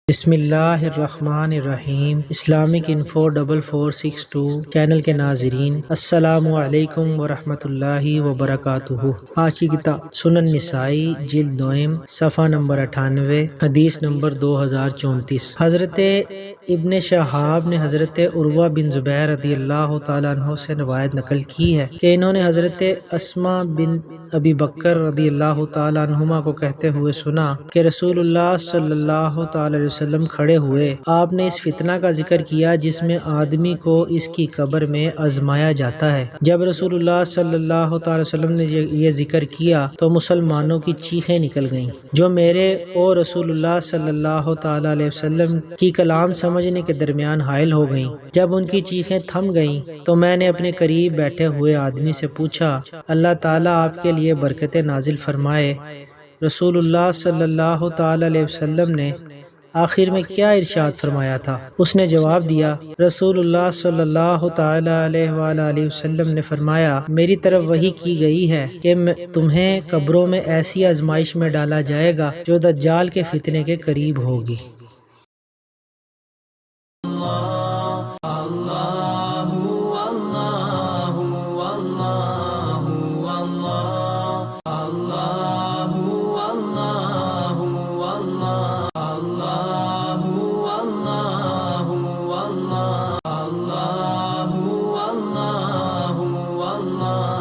بسم اللہ الرحمن الرحیم۔ اسلامک انفو 4462 چینل کے ناظرین السلام علیکم ورحمۃ اللہ وبرکاتہ۔ آج کی کتاب سنن نسائی جلد دوئم صفحہ نمبر 98 حدیث نمبر 2034۔ حضرت ابن شہاب نے حضرت عروہ بن زبیر رضی اللہ تعالیٰ عنہ سے روایت نقل کی ہے کہ انہوں نے حضرت اسماء بن ابی بکر رضی اللہ تعالیٰ عنہما کو کہتے ہوئے سنا کہ رسول اللہ صلی اللہ تعالیٰ علیہ وسلم کھڑے ہوئے۔ آپ نے اس فتنہ کا ذکر کیا جس میں آدمی کو اس کی قبر میں آزمایا جاتا ہے۔ جب رسول اللہ صلی اللہ تعالیٰ علیہ وسلم نے یہ ذکر کیا تو مسلمانوں کی چیخیں نکل گئیں جو میرے اور رسول اللہ صلی اللہ تعالیٰ علیہ وسلم کی کلام سمجھنے کے درمیان حائل ہو گئیں۔ جب ان کی چیخیں تھم گئیں تو میں نے اپنے قریب بیٹھے ہوئے آدمی سے پوچھا، اللہ تعالیٰ آپ کے لیے برکتیں نازل فرمائے۔ رسول اللہ صلی اللہ تعالیٰ علیہ وسلم نے آخر میں کیا ارشاد فرمایا تھا؟ اس نے جواب دیا، رسول اللہ صلی اللہ تعالیٰ علیہ وآلہ وسلم نے فرمایا، میری طرف وحی کی گئی ہے کہ تمہیں قبروں میں ایسی آزمائش میں ڈالا جائے گا جو دجال کے فتنے کے قریب ہوگی۔